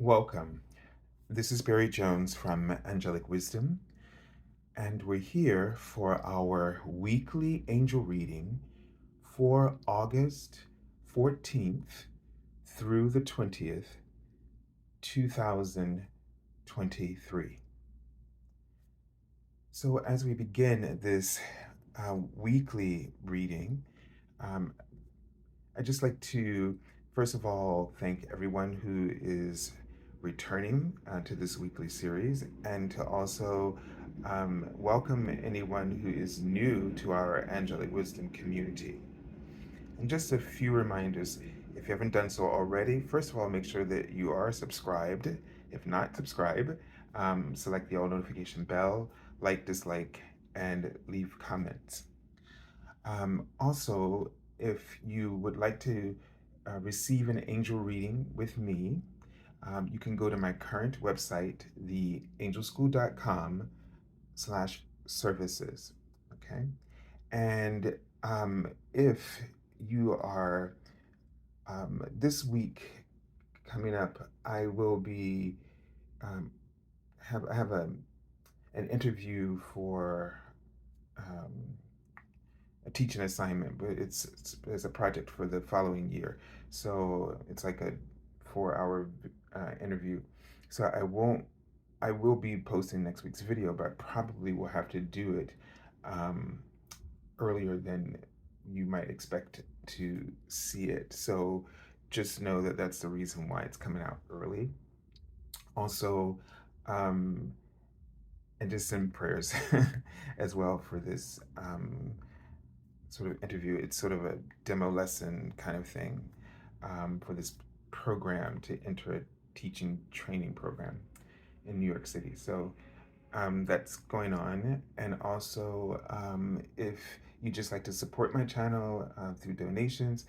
Welcome. This is Barry Jones from Angelic Wisdom, and we're here for our weekly angel reading for August 14th through the 20th, 2023. So, as we begin this weekly reading, um, I'd just like to, first of all, thank everyone who is returning to this weekly series and to also welcome anyone who is new to our Angelic Wisdom community. And just a few reminders if you haven't done so already, first of all, make sure that you are subscribed. If not, subscribe. Select the all notification bell, like, dislike, and leave comments. Also, if you would like to receive an angel reading with me, you can go to my current website, theangelschool.com/services. Okay. And if you are this week coming up, I will be um, I have an interview for um, a teaching assignment, but it's a project for the following year. So it's like a 4 hour interview. So I will be posting next week's video, but I probably will have to do it um, earlier than you might expect to see it. So just know that that's the reason why it's coming out early. Also, um, and just send prayers as well for this sort of interview. It's sort of a demo lesson kind of thing for this program to enter a teaching training program in New York City. So that's going on. And also, if you just like to support my channel through donations,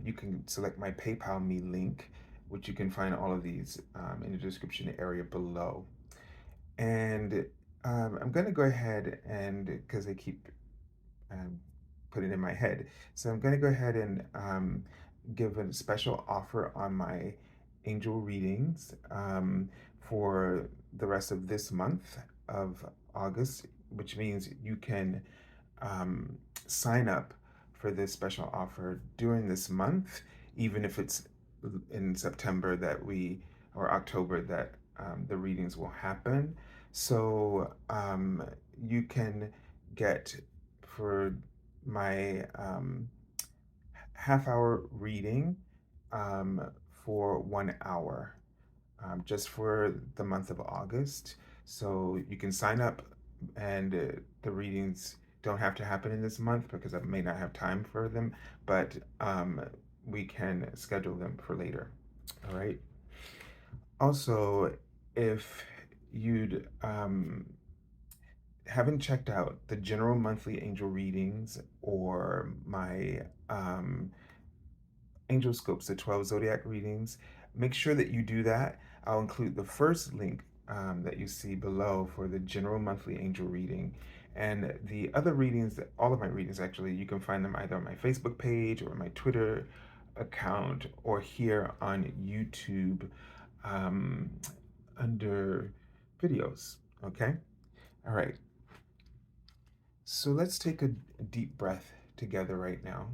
you can select my PayPal Me link, which you can find all of these in the description area below. And I'm going to go ahead and, because I keep put it in my head. So I'm going to go ahead and give a special offer on my angel readings for the rest of this month of August, which means you can um, sign up for this special offer during this month, even if it's in September that we or October that the readings will happen. So you can get for my half-hour reading for 1 hour just for the month of August. So you can sign up, and the readings don't have to happen in this month because I may not have time for them, but we can schedule them for later. All right. Also, if you'd haven't checked out the general monthly angel readings or my angel scopes, the 12 zodiac readings, make sure that you do that. I'll include the first link that you see below for the general monthly angel reading. And the other readings, all of my readings actually, you can find them either on my Facebook page or my Twitter account or here on YouTube um, under videos. Okay? All right. So let's take a deep breath together right now.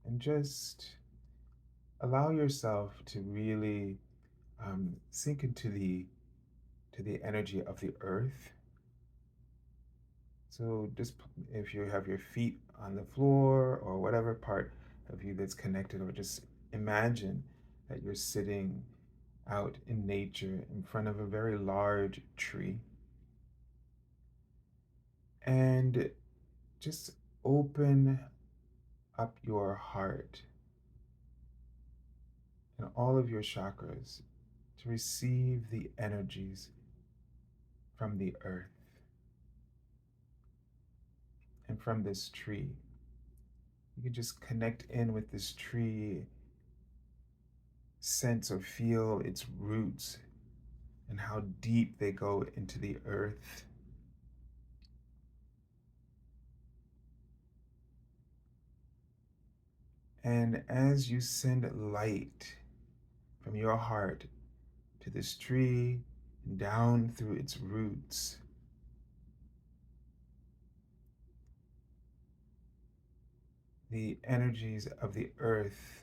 And just allow yourself to really sink into the energy of the earth. So just if you have your feet on the floor or whatever part of you that's connected, or just imagine that you're sitting out in nature in front of a very large tree, and just open up your heart and all of your chakras to receive the energies from the earth and from this tree. You can just connect in with this tree, sense or feel its roots and how deep they go into the earth. And as you send light from your heart to this tree and down through its roots, the energies of the earth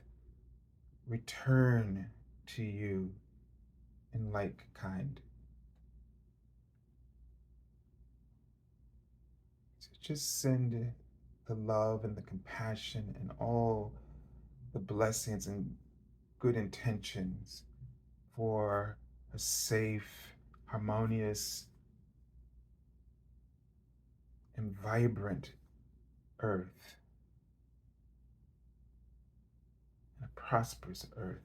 return to you in like kind. So just send the love and the compassion and all the blessings and good intentions for a safe, harmonious, and vibrant earth, and a prosperous earth.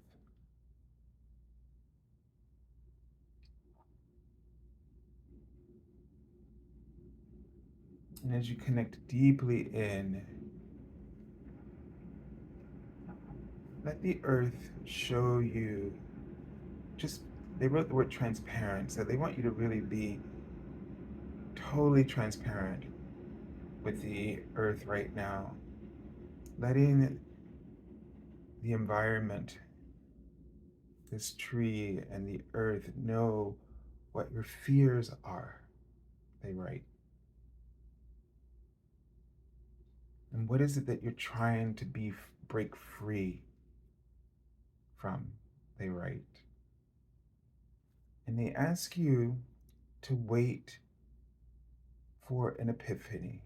And as you connect deeply in, let the earth show you just, they wrote the word transparent, so they want you to really be totally transparent with the earth right now, letting the environment, this tree and the earth, know what your fears are, they write. And what is it that you're trying to break free from, they write. And they ask you to wait for an epiphany.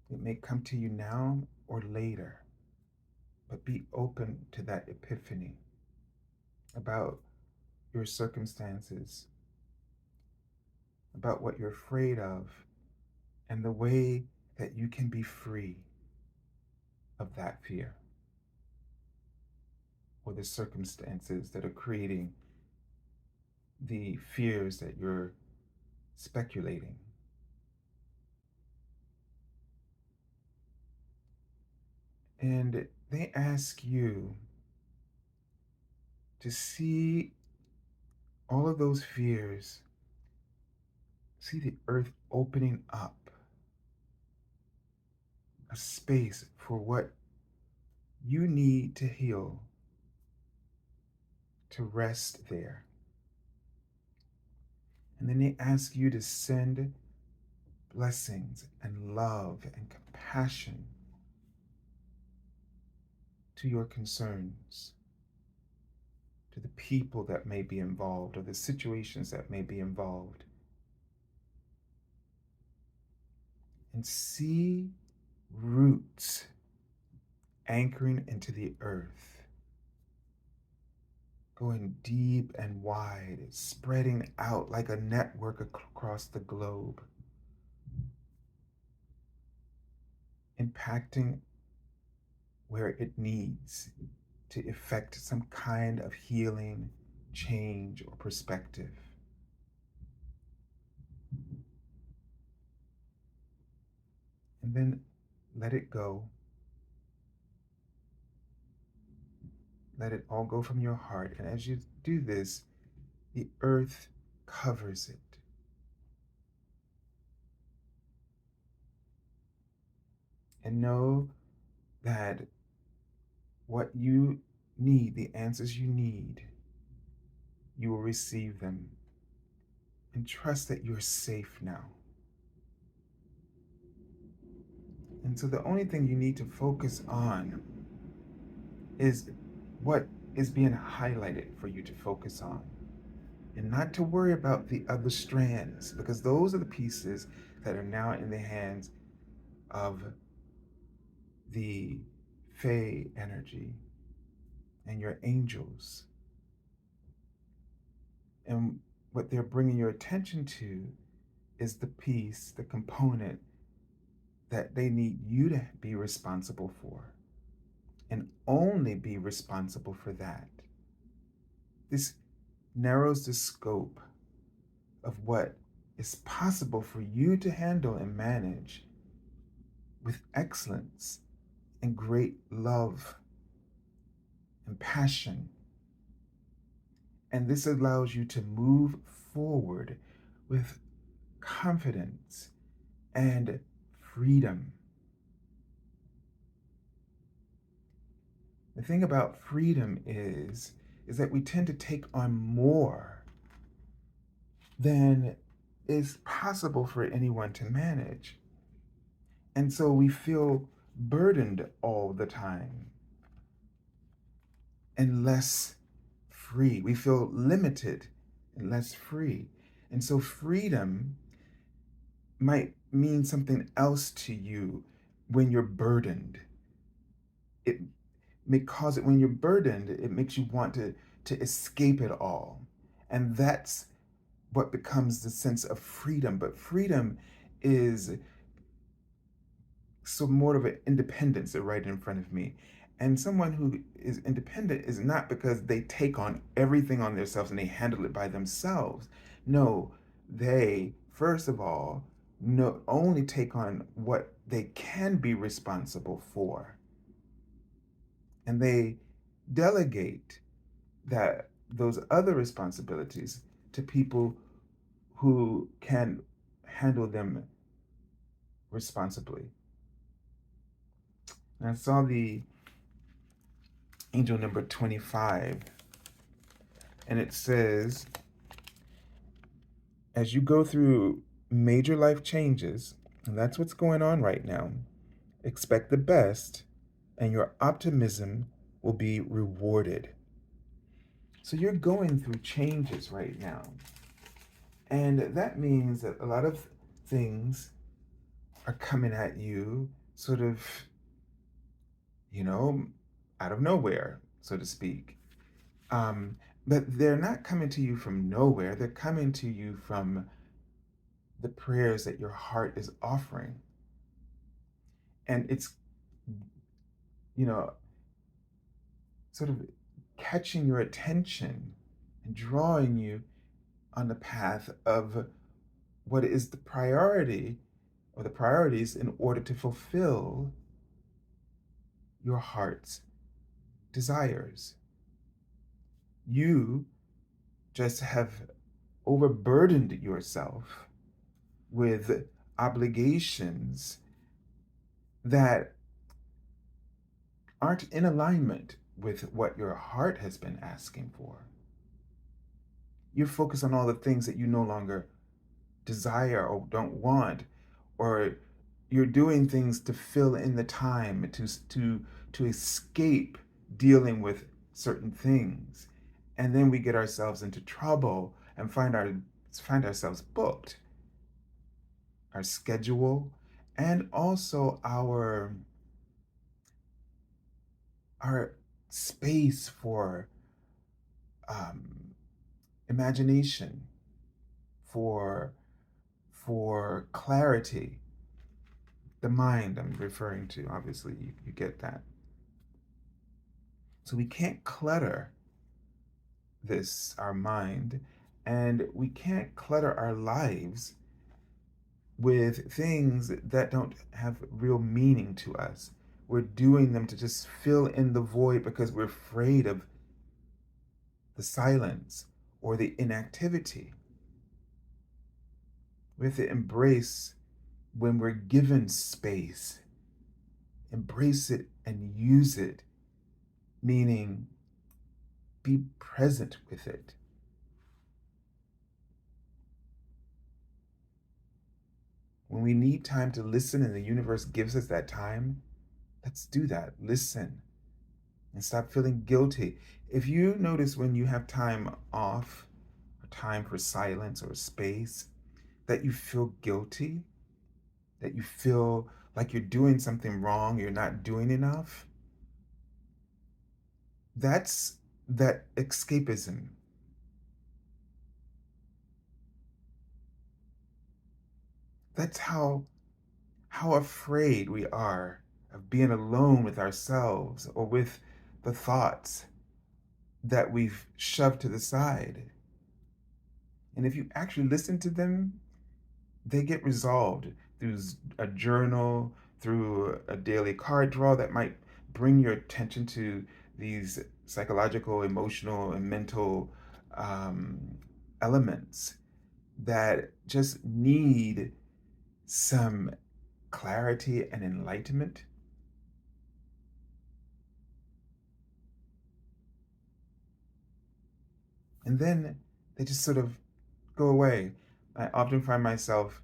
It may come to you now or later, but be open to that epiphany about your circumstances, about what you're afraid of, and the way that you can be free of that fear or the circumstances that are creating the fears that you're speculating. And they ask you to see all of those fears, see the earth opening up a space for what you need to heal, to rest there. And then they ask you to send blessings and love and compassion to your concerns, to the people that may be involved or the situations that may be involved. And see roots anchoring into the earth, going deep and wide, spreading out like a network across the globe, impacting where it needs to effect some kind of healing, change, or perspective. And then let it go. Let it all go from your heart. And as you do this, the earth covers it. And know that what you need, the answers you need, you will receive them. And trust that you're safe now. And so the only thing you need to focus on is what is being highlighted for you to focus on. And not to worry about the other strands, because those are the pieces that are now in the hands of the Fey energy and your angels. And what they're bringing your attention to is the piece, the component that they need you to be responsible for, and only be responsible for that. This narrows the scope of what is possible for you to handle and manage with excellence and great love and passion. And this allows you to move forward with confidence and freedom. The thing about freedom is that we tend to take on more than is possible for anyone to manage. And so we feel burdened all the time and less free. We feel limited and less free. And so freedom might mean something else to you when you're burdened. It may cause it when you're burdened, it makes you want to escape it all. And that's what becomes the sense of freedom. But freedom is so more of an independence right in front of me. And someone who is independent is not because they take on everything on themselves and they handle it by themselves. No, they, first of all, not only take on what they can be responsible for, and they delegate that those other responsibilities to people who can handle them responsibly. And I saw the angel number 25, and it says, as you go through major life changes, and that's what's going on right now, expect the best, and your optimism will be rewarded. So you're going through changes right now. And that means that a lot of things are coming at you sort of, you know, out of nowhere, so to speak. Um, but they're not coming to you from nowhere. They're coming to you from the prayers that your heart is offering. And it's, you know, sort of catching your attention and drawing you on the path of what is the priority or the priorities in order to fulfill your heart's desires. You just have overburdened yourself with obligations that aren't in alignment with what your heart has been asking for. You're focused on all the things that you no longer desire or don't want, or you're doing things to fill in the time to escape dealing with certain things. And then we get ourselves into trouble and find ourselves booked. Our schedule and also our space for um, imagination, for clarity. The mind I'm referring to, obviously, you get that. So we can't clutter our mind, and we can't clutter our lives with things that don't have real meaning to us. We're doing them to just fill in the void because we're afraid of the silence or the inactivity. We have to embrace when we're given space, embrace it and use it, meaning be present with it. When we need time to listen and the universe gives us that time, let's do that. Listen and stop feeling guilty. If you notice when you have time off, or time for silence or space, that you feel guilty, that you feel like you're doing something wrong, you're not doing enough, that's that escapism. That's how afraid we are of being alone with ourselves or with the thoughts that we've shoved to the side. And if you actually listen to them, they get resolved through a journal, through a daily card draw that might bring your attention to these psychological, emotional, and mental um, elements that just need some clarity and enlightenment. And then they just sort of go away. I often find myself,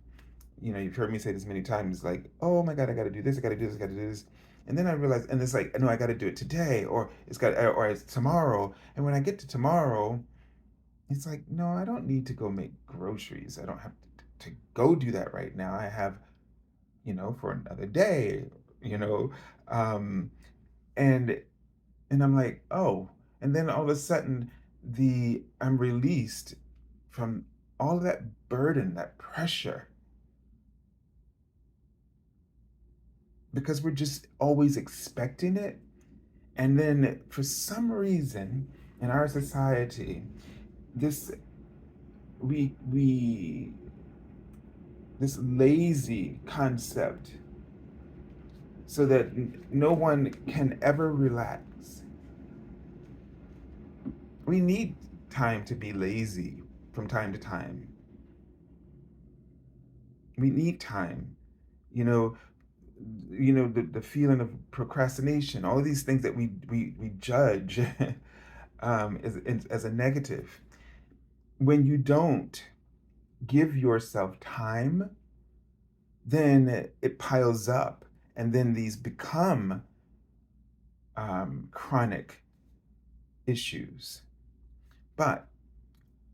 you've heard me say this many times, like, oh my God, I got to do this, I got to do this, I got to do this. And then I realize, and it's like, no, I got to do it today, or it's tomorrow. And when I get to tomorrow, it's like, no, I don't need to go make groceries. I don't have to go do that right now. I have, for another day, you know, um, and and I'm like, oh, and then all of a sudden, the I'm released from all of that burden, that pressure, because we're just always expecting it. And then for some reason in our society, this we this lazy concept, so that no one can ever relax. We need time to be lazy from time to time. We need time. You know, the feeling of procrastination, all of these things that we judge as a negative. When you don't give yourself time, then it piles up, and then these become chronic issues. But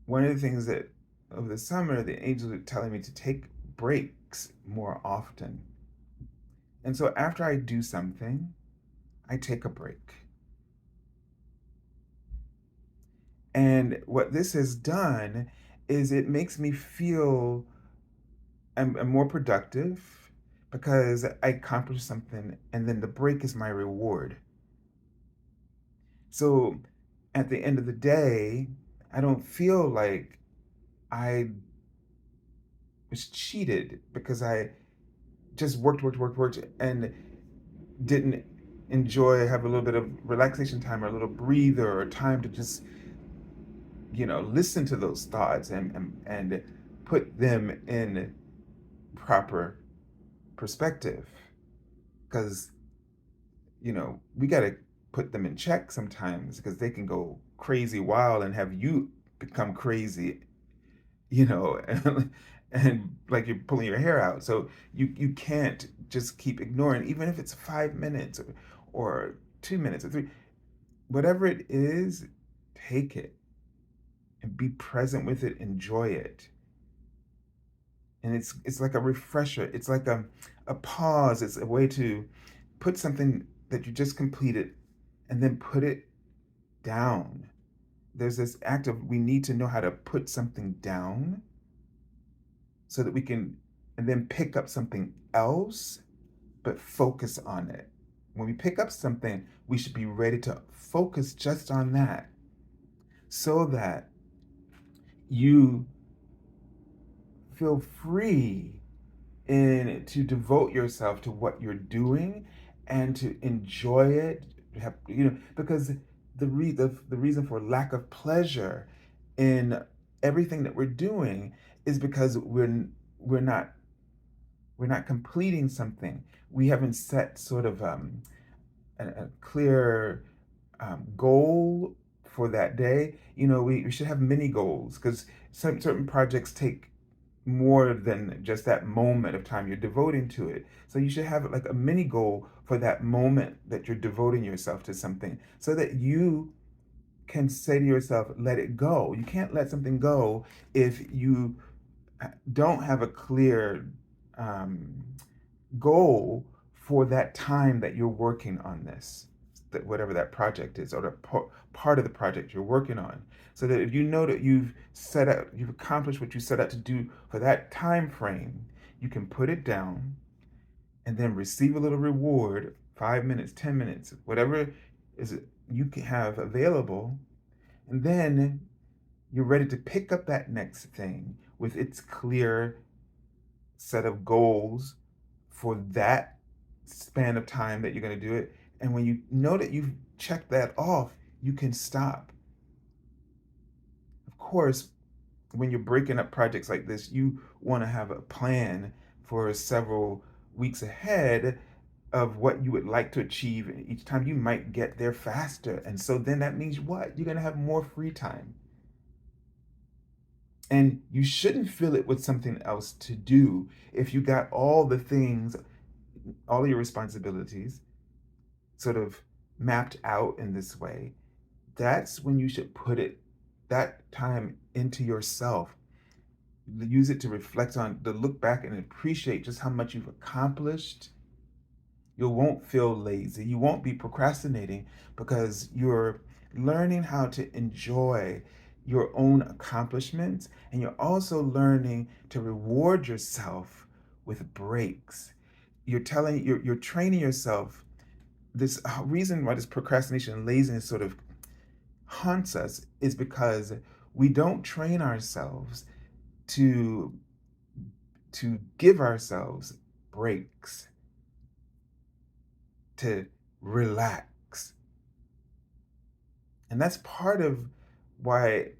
one of the things that over the summer, the angels are telling me to take breaks more often. And so after I do something, I take a break. And what this has done is it makes me feel I'm more productive because I accomplished something, and then the break is my reward. So at the end of the day, I don't feel like I was cheated because I just worked, and didn't have a little bit of relaxation time, or a little breather, or time to just, listen to those thoughts, and put them in proper perspective. Because, we got to put them in check sometimes, because they can go crazy wild and have you become crazy, and like you're pulling your hair out. So you can't just keep ignoring, even if it's 5 minutes, or 2 minutes, or three, whatever it is, take it and be present with it, enjoy it. And it's like a refresher. It's like a pause. It's a way to put something that you just completed, and then put it down. There's this act of, we need to know how to put something down, so that we can, and then pick up something else, but focus on it. When we pick up something, we should be ready to focus just on that, so that you feel free and to devote yourself to what you're doing, and to enjoy it. Because the reason for lack of pleasure in everything that we're doing is because we're not completing something. We haven't set sort of a clear goal for that day. We should have mini goals, because certain projects take more than just that moment of time you're devoting to it. So you should have like a mini goal for that moment that you're devoting yourself to something, so that you can say to yourself, let it go. You can't let something go if you don't have a clear um, goal for that time that you're working on this, that whatever that project is, or the part of the project you're working on. So that if you know that you've accomplished what you set out to do for that time frame, you can put it down, and then receive a little reward, 5 minutes, 10 minutes, whatever is you can have available. And then you're ready to pick up that next thing with its clear set of goals for that span of time that you're going to do it. And when you know that you've checked that off, you can stop. Of course, when you're breaking up projects like this, you want to have a plan for several weeks ahead of what you would like to achieve. And each time you might get there faster. And so then that means what? You're going to have more free time. And you shouldn't fill it with something else to do. If you got all the things, all of your responsibilities sort of mapped out in this way, that's when you should put it, that time, into yourself. Use it to reflect on, to look back and appreciate just how much you've accomplished. You won't feel lazy. You won't be procrastinating because you're learning how to enjoy your own accomplishments, and you're also learning to reward yourself with breaks. You're training yourself. This reason why this procrastination and laziness sort of haunts us is because we don't train ourselves to give ourselves breaks, to relax. And that's part of why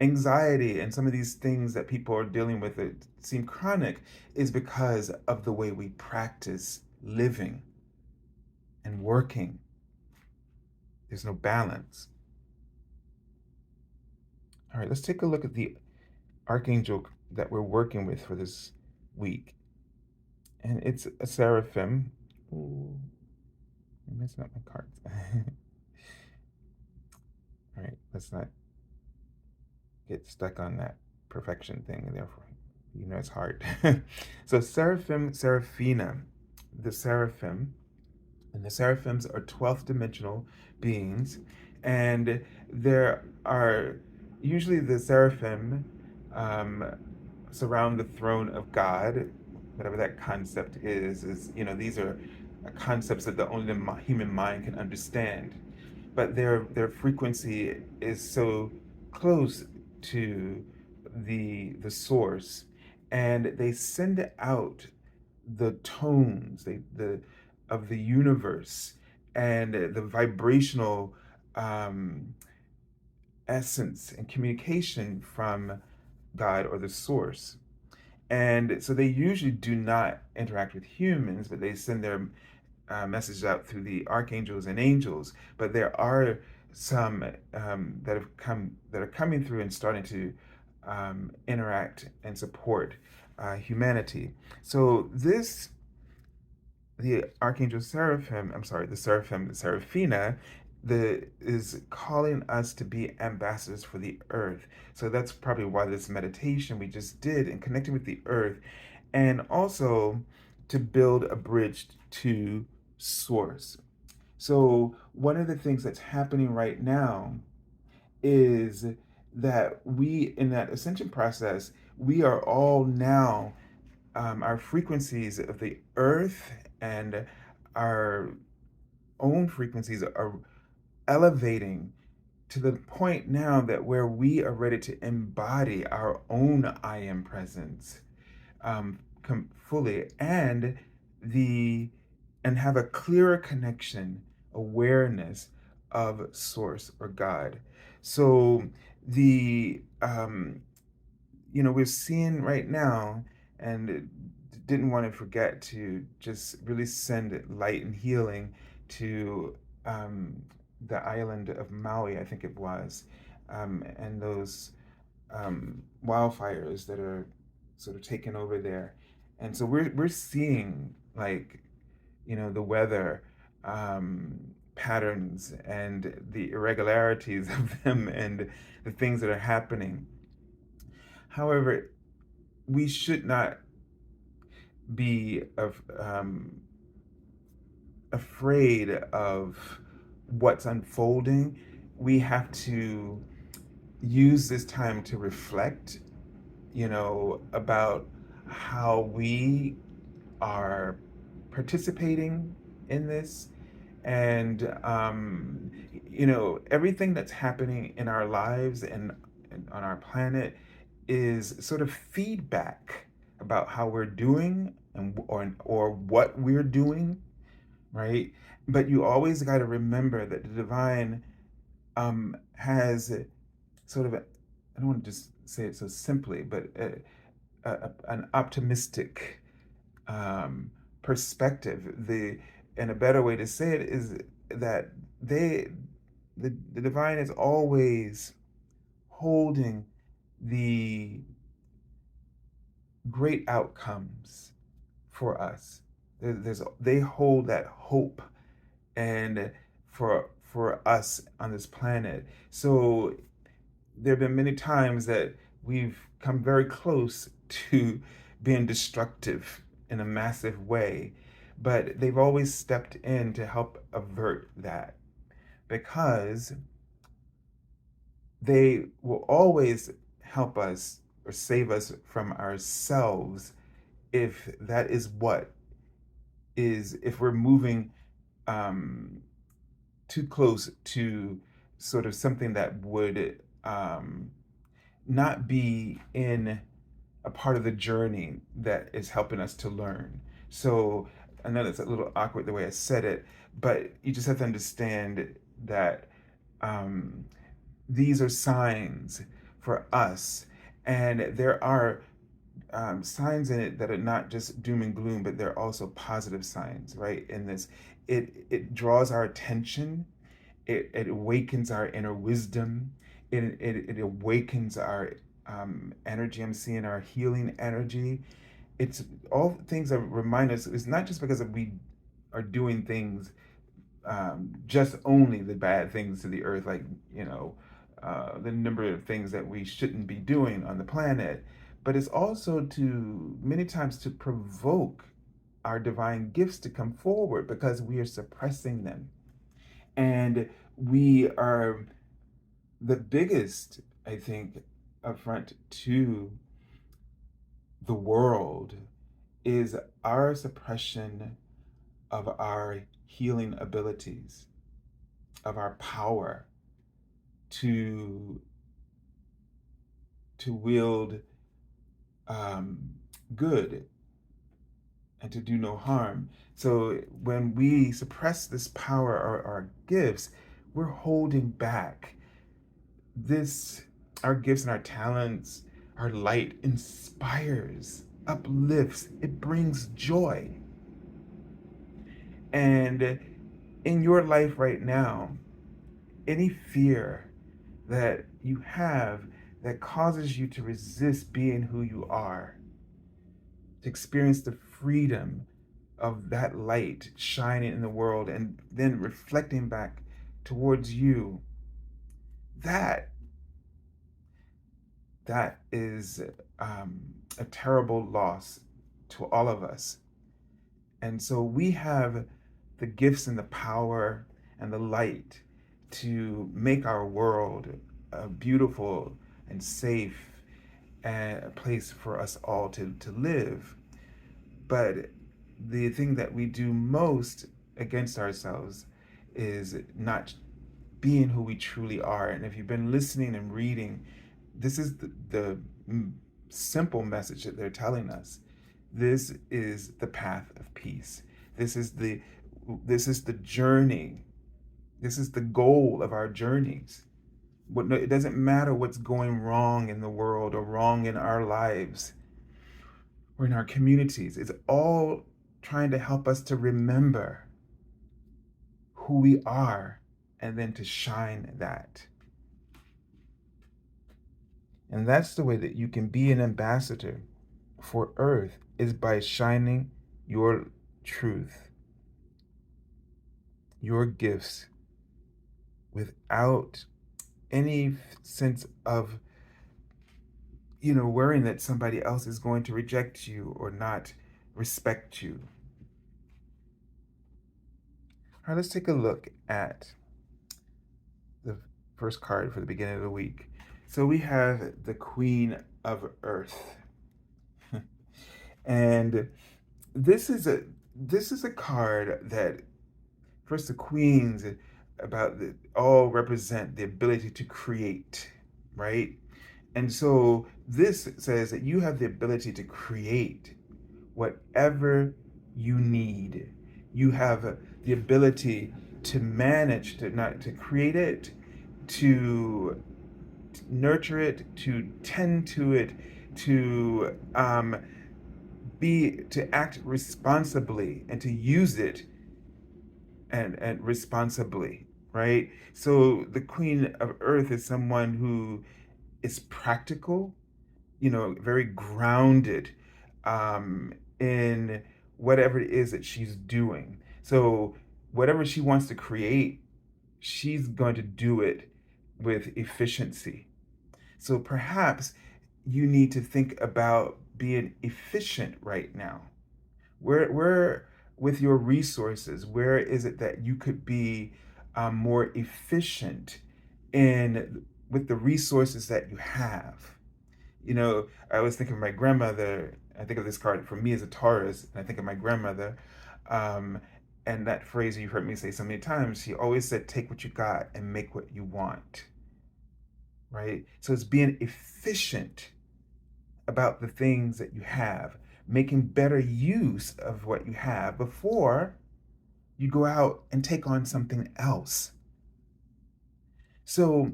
anxiety and some of these things that people are dealing with that seem chronic is because of the way we practice living and working. There's no balance. All right, let's take a look at the archangel that we're working with for this week. And it's a seraphim. Ooh, I'm messing up my cards. All right, let's not get stuck on that perfection thing, and therefore, it's hard. So, Seraphim Seraphina, the seraphim, and the seraphims are 12th dimensional beings, and there are usually the seraphim um, surround the throne of God, whatever that concept is, these are concepts that the only the human mind can understand, but their frequency is so close to the source, and they send out the tones of the universe and the vibrational um, essence and communication from God or the source. And so they usually do not interact with humans, but they send their messages out through the archangels and angels. But there are some that are coming through and starting to interact and support humanity. So the archangel seraphim, I'm sorry, the seraphim Seraphina, is calling us to be ambassadors for the earth. So that's probably why this meditation we just did and connecting with the earth, and also to build a bridge to source. So one of the things that's happening right now is that we, in that ascension process, we are all now, our frequencies of the earth and our own frequencies are elevating to the point now that where we are ready to embody our own I am presence, fully, the and have a clearer connection, awareness of source or God. So the we're seeing right now, and didn't want to forget to just really send light and healing to the island of Maui, I think it was, and those wildfires that are sort of taking over there. And so we're seeing, like, the weather patterns and the irregularities of them and the things that are happening. However, we should not be afraid of what's unfolding. We have to use this time to reflect, about how we are participating in this. And, everything that's happening in our lives and on our planet is sort of feedback about how we're doing or what we're doing, right? But you always got to remember that the divine has sort of I don't want to just say it so simply, but an optimistic um, perspective. And a better way to say it is that the divine is always holding the great outcomes for us. They hold that hope and for us on this planet. So there have been many times that we've come very close to being destructive in a massive way, but they've always stepped in to help avert that because they will always help us or save us from ourselves if that is what is, if we're moving um, too close to sort of something that would not be in a part of the journey that is helping us to learn. So I know that's a little awkward the way I said it, but you just have to understand that um, these are signs for us. And there are signs in it that are not just doom and gloom, but they're also positive signs, right? In this, it draws our attention, it awakens our inner wisdom, it awakens our energy. I'm seeing our healing energy. It's all things that remind us. It's not just because we are doing things, just only the bad things to the earth, like the number of things that we shouldn't be doing on the planet, but it's also to many times to provoke our divine gifts to come forward because we are suppressing them. And we are the biggest, I think, affront to the world is our suppression of our healing abilities, of our power to wield um, good and to do no harm. So when we suppress this power or our gifts, we're holding back this, our gifts and our talents. Our light inspires, uplifts, it brings joy. And in your life right now, any fear that you have that causes you to resist being who you are, to experience the freedom of that light shining in the world and then reflecting back towards you, that that is a terrible loss to all of us. And so we have the gifts and the power and the light to make our world a beautiful and safe place for us all to live. But the thing that we do most against ourselves is not being who we truly are. And if you've been listening and reading, this is the simple message that they're telling us. This is the path of peace. This is the journey. This is the goal of our journeys. It doesn't matter what's going wrong in the world or wrong in our lives or in our communities. It's all trying to help us to remember who we are and then to shine that. And that's the way that you can be an ambassador for Earth, is by shining your truth, your gifts, without any sense of worrying that somebody else is going to reject you or not respect you. All right, let's take a look at the first card for the beginning of the week. So we have the Queen of Earth. And this is a card that, first, the queens all represent the ability to create, right? And so this says that you have the ability to create whatever you need. You have the ability to manage, to create it, to nurture it, to tend to it, to to act responsibly and to use it and responsibly, right? So the Queen of Earth is someone who is practical, very grounded in whatever it is that she's doing. So, whatever she wants to create, she's going to do it with efficiency. So, perhaps you need to think about being efficient right now. Where with your resources, where is it that you could be more efficient in with the resources that you have? I was thinking of my grandmother. I think of this card for me as a Taurus, and I think of my grandmother. Um, and that phrase you've heard me say so many times, she always said, take what you got and make what you want, right? So it's being efficient about the things that you have, making better use of what you have before you go out and take on something else. So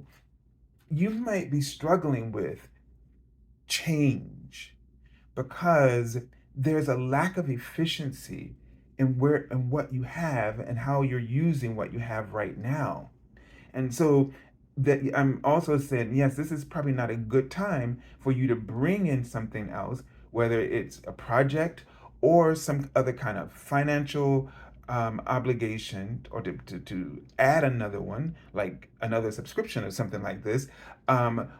you might be struggling with change because there's a lack of efficiency in where and what you have and how you're using what you have right now. And so that I'm also saying, yes, this is probably not a good time for you to bring in something else, whether it's a project or some other kind of financial obligation, or to add another one, like another subscription or something like this,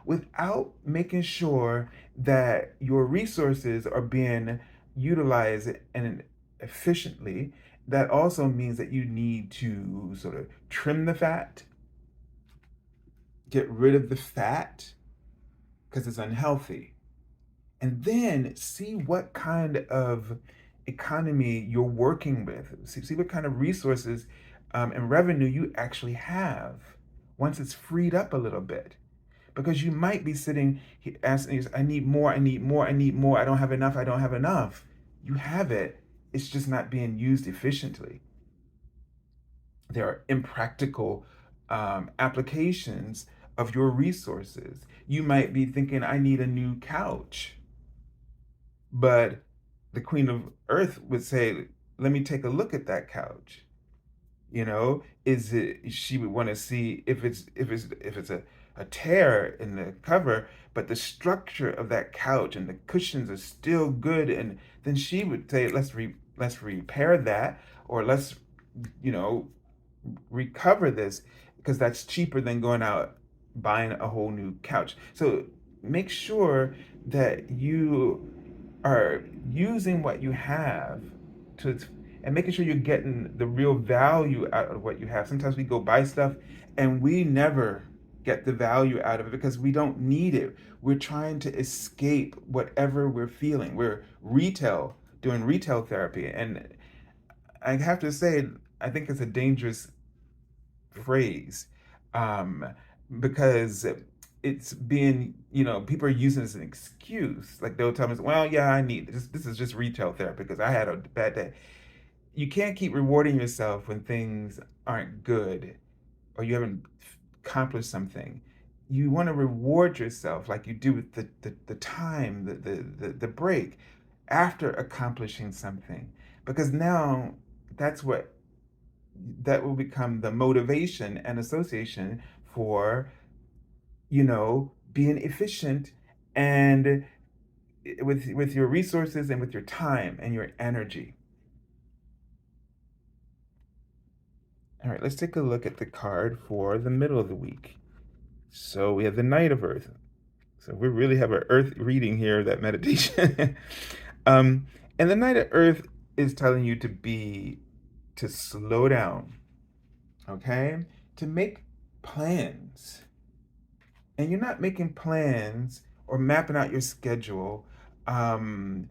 without making sure that your resources are being utilized and efficiently. That also means that you need to sort of trim the fat, get rid of the fat because it's unhealthy, and then see what kind of economy you're working with. See what kind of resources and revenue you actually have once it's freed up a little bit. Because you might be sitting asking, I need more, I need more, I need more, I don't have enough, I don't have enough. You have it, it's just not being used efficiently. There are impractical applications of your resources. You might be thinking, I need a new couch. But the Queen of Earth would say, let me take a look at that couch. Is it, she would want to see if it's a tear in the cover, but the structure of that couch and the cushions are still good, and then she would say, let's repair that, or let's you know recover this, because that's cheaper than going out buying a whole new couch. So make sure that you are using what you have to and making sure you're getting the real value out of what you have. Sometimes we go buy stuff and we never get the value out of it because we don't need it. We're trying to escape whatever we're feeling. We're doing retail therapy. And I have to say, I think it's a dangerous phrase, um, because it's being, people are using it as an excuse. Like they'll tell me, well, yeah, I need this. This is just retail therapy because I had a bad day. You can't keep rewarding yourself when things aren't good or you haven't accomplished something. You want to reward yourself like you do with the time, the break after accomplishing something. Because now that's what that will become the motivation and association for, being efficient and with your resources and with your time and your energy. All right, let's take a look at the card for the middle of the week. So we have the Knight of Earth. So we really have an Earth reading here, that meditation. um, and the Knight of Earth is telling you to slow down, okay? To make plans. And you're not making plans or mapping out your schedule um,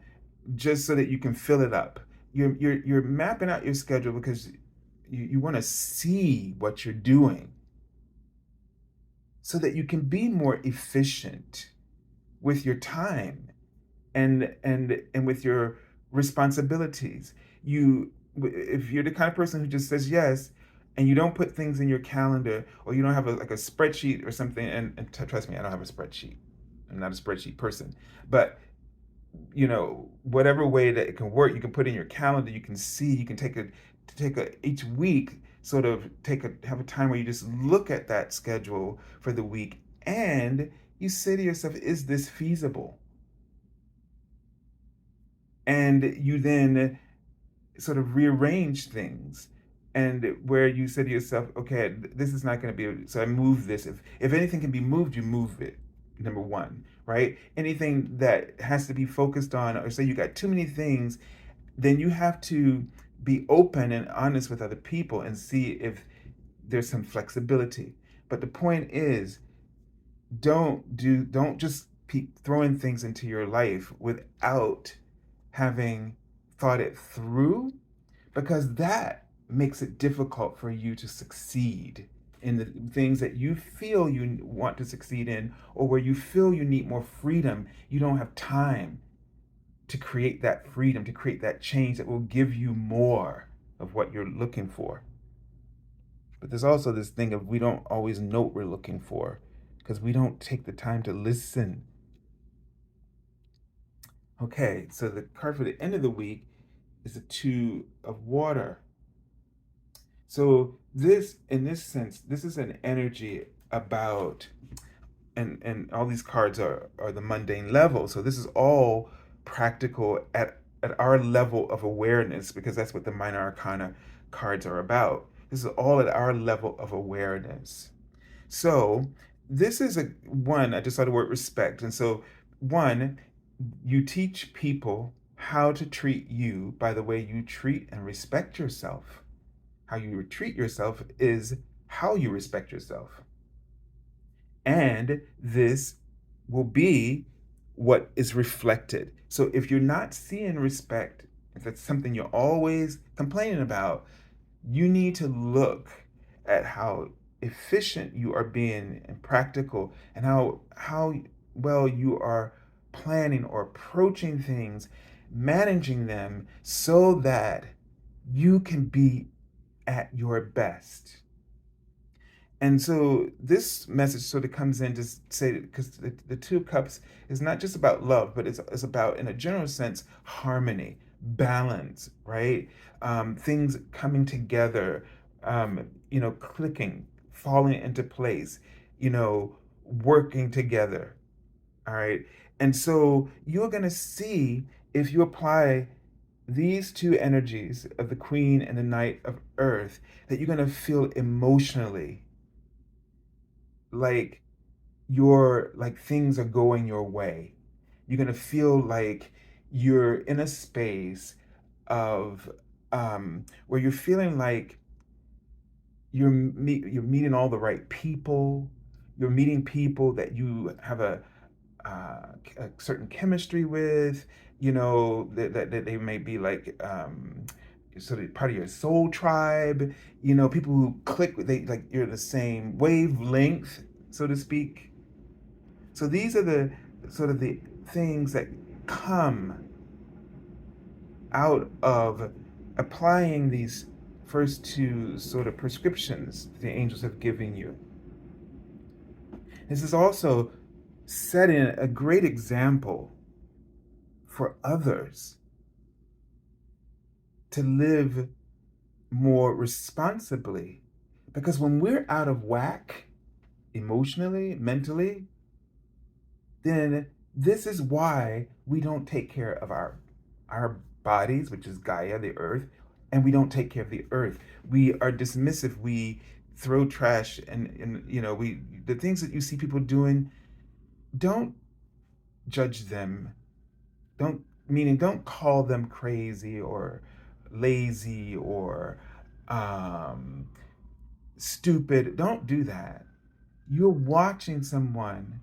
just so that you can fill it up. You're mapping out your schedule because you want to see what you're doing so that you can be more efficient with your time and with your responsibilities. If you're the kind of person who just says yes and you don't put things in your calendar, or you don't have like a spreadsheet or something, and trust me, I don't have a spreadsheet. I'm not a spreadsheet person. But whatever way that it can work, you can put in your calendar, you can see, you can take a each week, sort of have a time where you just look at that schedule for the week and you say to yourself, is this feasible? And you then sort of rearrange things, and where you say to yourself, okay, this is not going to be, so I move this. If anything can be moved, you move it. Number one, right? Anything that has to be focused on, or say you got too many things, then you have to be open and honest with other people and see if there's some flexibility. But the point is, don't just keep throwing things into your life without having thought it through, because that makes it difficult for you to succeed in the things that you feel you want to succeed in, or where you feel you need more freedom. You don't have time to create that freedom, to create that change that will give you more of what you're looking for. But there's also this thing of we don't always know what we're looking for because we don't take the time to listen. Okay, so the card for the end of the week is the Two of Water. So this, in this sense, this is an energy about, and all these cards are the mundane level. So this is all practical at our level of awareness, because that's what the minor arcana cards are about. This is all at our level of awareness. So this is a one, I just saw the word respect. And so one, you teach people how to treat you by the way you treat and respect yourself. How you treat yourself is how you respect yourself. And this will be what is reflected. So if you're not seeing respect, if that's something you're always complaining about, you need to look at how efficient you are being and practical, and how well you are planning or approaching things, managing them so that you can be at your best. And so this message sort of comes in to say, because the Two of Cups is not just about love, but it's about, in a general sense, harmony, balance, right? Things coming together, clicking, falling into place, working together, all right? And so you're going to see, if you apply these two energies of the Queen and the Knight of Earth, that you're going to feel emotionally like things are going your way. You're gonna feel like you're in a space of where you're feeling like you're meeting all the right people. You're meeting people that you have a certain chemistry with. That they may be like sort of part of your soul tribe. People who click with, they like, you're the same wavelength, so to speak. So these are the sort of the things that come out of applying these first two sort of prescriptions the angels have given you. This is also setting a great example for others to live more responsibly. Because when we're out of whack emotionally, mentally, then this is why we don't take care of our bodies, which is Gaia, the earth, and we don't take care of the earth. We are dismissive. We throw trash, and we, the things that you see people doing, don't judge them. Don't call them crazy or lazy or um, stupid. Don't do that. You're watching someone,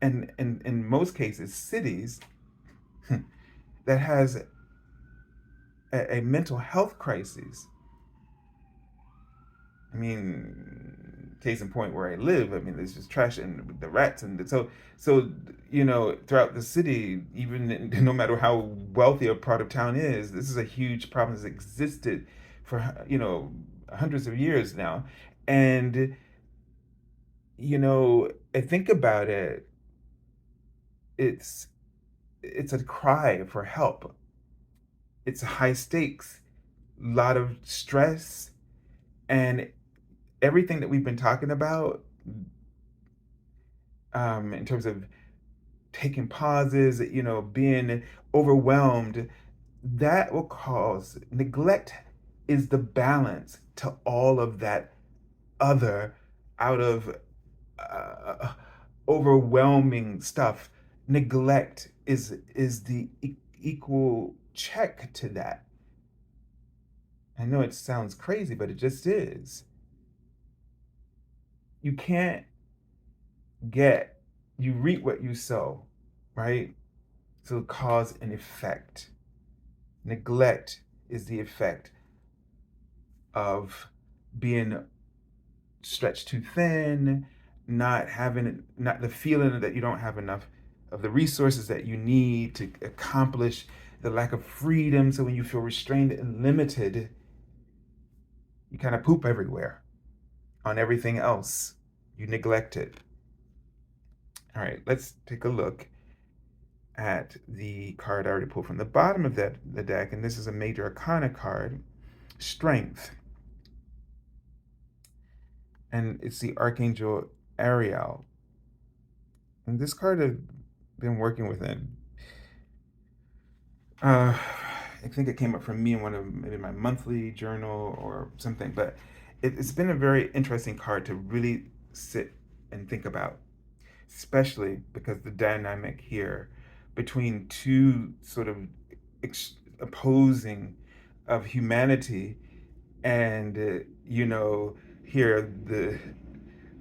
and in most cases, cities that has a mental health crisis. I mean, case in point, where I live, I mean, there's just trash and the rats, and so throughout the city, even no matter how wealthy a part of town is, this is a huge problem that's existed for hundreds of years now. And I think about it, it's it's a cry for help. It's high stakes, a lot of stress, and everything that we've been talking about, in terms of taking pauses, being overwhelmed, that will cause neglect is the balance to all of that other out of overwhelming stuff. Neglect is the equal check to that. I know it sounds crazy, but it just is. You can't get, you reap what you sow, right? So cause and effect. Neglect is the effect of being stretched too thin, not the feeling that you don't have enough of the resources that you need to accomplish, the lack of freedom. So when you feel restrained and limited, you kind of poop everywhere on everything else. You neglect it. All right, let's take a look at the card I already pulled from the bottom of the deck, and this is a major arcana card, Strength. And it's the Archangel Ariel. And this card I've been working with it. I think it came up for me in one of maybe my monthly journal or something, but it's been a very interesting card to really sit and think about, especially because the dynamic here between two sort of opposing of humanity and here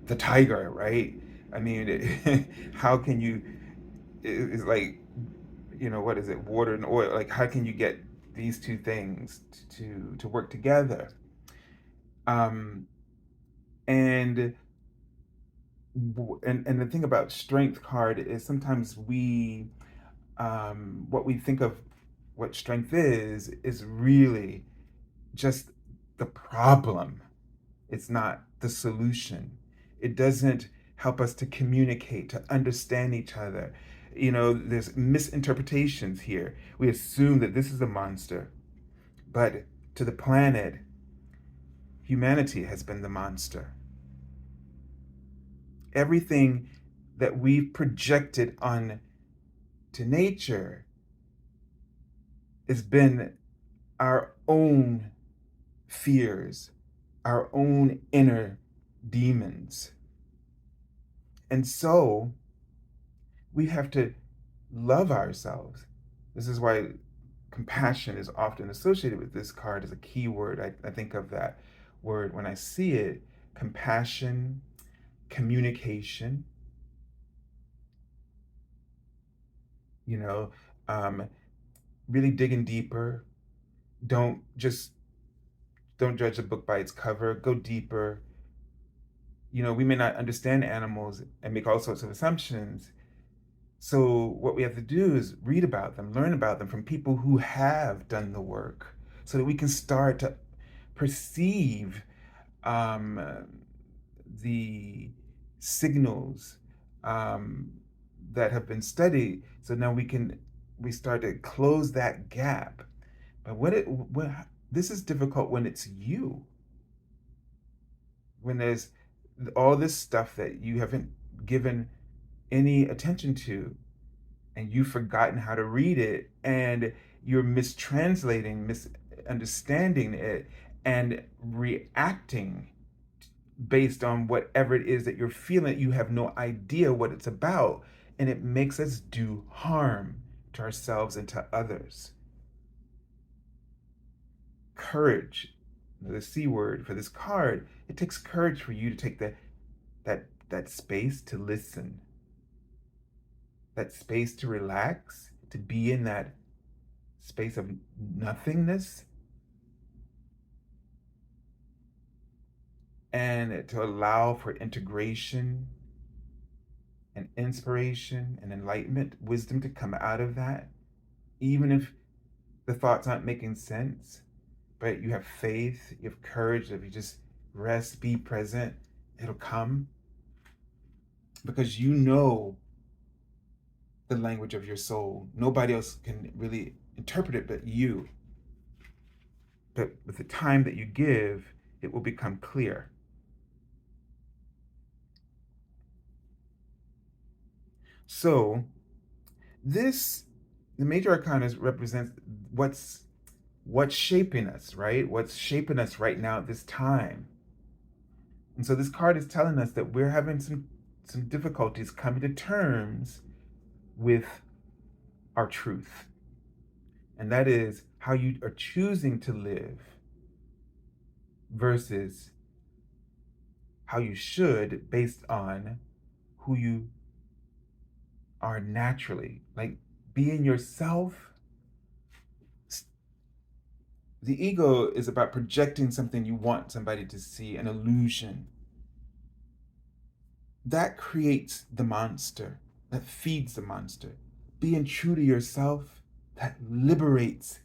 the tiger, right? I mean, how can you? It's like, what is it? Water and oil. Like, how can you get these two things to work together? Um, and and the thing about strength card is sometimes what we think of what strength is really just the problem. It's not the solution. It doesn't help us to communicate, to understand each other. There's misinterpretations here. We assume that this is a monster, but to the planet, humanity has been the monster. Everything that we've projected on to nature has been our own fears, our own inner demons. And so we have to love ourselves. This is why compassion is often associated with this card as a key word. I think of that word when I see it: compassion, communication, you know, um, really digging deeper. Don't judge a book by its cover. Go deeper. We may not understand animals and make all sorts of assumptions. So what we have to do is read about them, learn about them from people who have done the work, so that we can start to perceive um, the signals um, that have been studied. So now we start to close that gap. But this is difficult when it's you, when there's all this stuff that you haven't given any attention to, and you've forgotten how to read it, and you're mistranslating, misunderstanding it, and reacting based on whatever it is that you're feeling. You have no idea what it's about, and it makes us do harm to ourselves and to others. Courage, the C word for this card. It takes courage for you to take that space to listen, that space to relax, to be in that space of nothingness, and to allow for integration and inspiration and enlightenment, wisdom to come out of that, even if the thoughts aren't making sense. But you have faith, you have courage. If you just rest, be present, it'll come, because you know the language of your soul. Nobody else can really interpret it but you. But with the time that you give, it will become clear. So this the major arcana represents what's what's shaping us, right? What's shaping us right now at this time. And so this card is telling us that we're having some difficulties coming to terms with our truth. And that is how you are choosing to live versus how you should based on who you are naturally. Like being yourself. The ego is about projecting something you want somebody to see, an illusion. That creates the monster, that feeds the monster. Being true to yourself, that liberates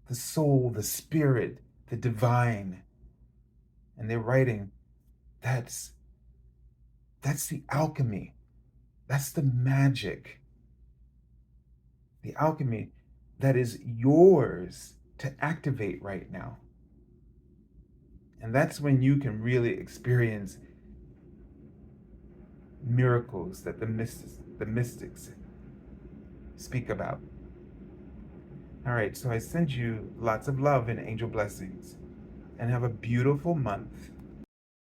the soul, the spirit, the divine. And they're writing, that's that's the alchemy. That's the magic. The alchemy that is yours to activate right now. And that's when you can really experience miracles that the mystics speak about. All right, so I send you lots of love and angel blessings, and have a beautiful month.